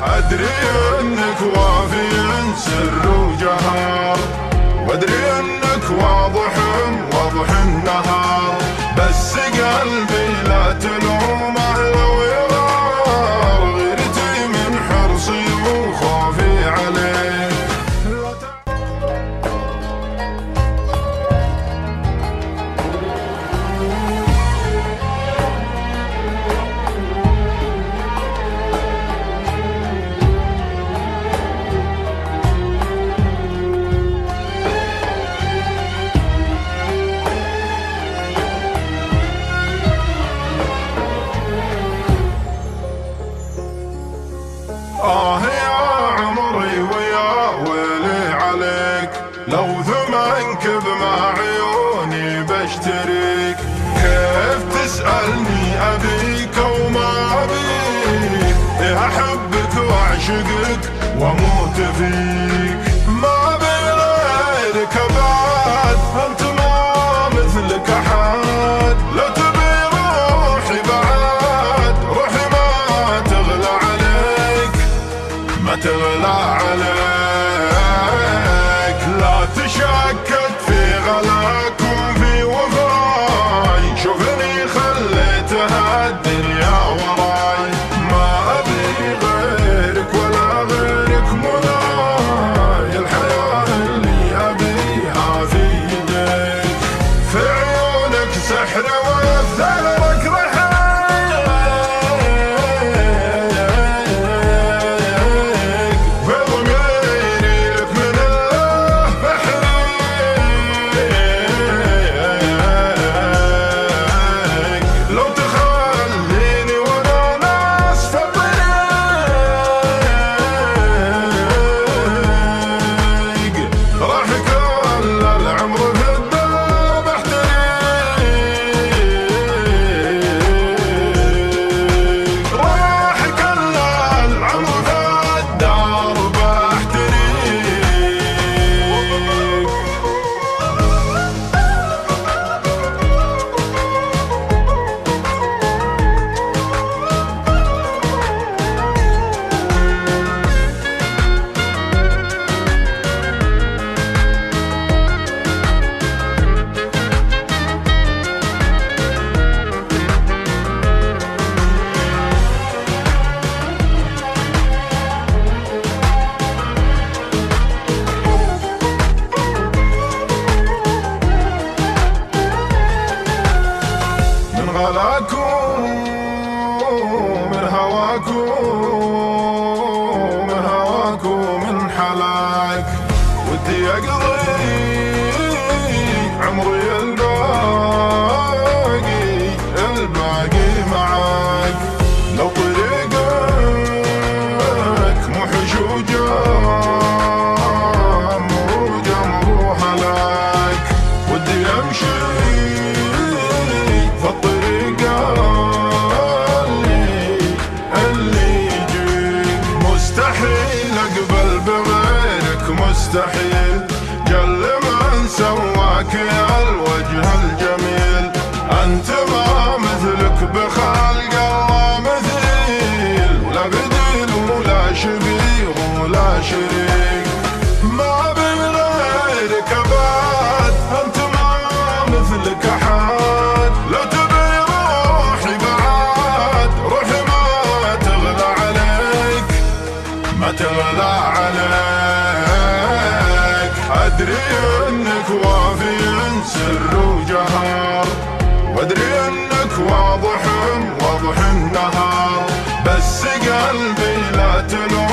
أدري إنك وافي سر وجهر، وأدري إنك واضح النهار، بس قلبي لا تلومه لو يغار، غيرتي من حرصي وخوفي عليه. يا عمري ويا ويلي عليك، لو ثمنك بما عيوني بشتريك، كيف تسألني أبيك وما أبيك، أحبك وأعشقك وأموت فيك، ما أبي غيرك أبعد، أنت ما مثلك أحد، لو تبي روحي بعد، روحي ما تغلى عليك، ما تغلى عليك، لا تشكك في غلاك وفي وفاي، شوفني خليتها الدنيا وراي، ما أبي غيرك ولا غيرك مناي، الحياة اللي أبيها في يديك، في عيونك سحر ويثرك رحيل، غلاكم من هواكم من حلاك، ودي أقضي عمري الباقي معاك، لو طريقك محش وجمر هلاك، ودي أمشي مستحيل، جل من سواك يا الوجه الجميل، أنت ما مثلك بخلق الله مثيل، ولا بديل ولا شبيه ولا شريك، ما بغيرك أبعد، أنت ما مثلك أحد، لو تبي روحي بعد، روحي ما تغلى عليك، ما تغلى عليك، أدري إنك وافي سر وجهر، وأدري إنك واضح النهار، بس قلبي لا تلوم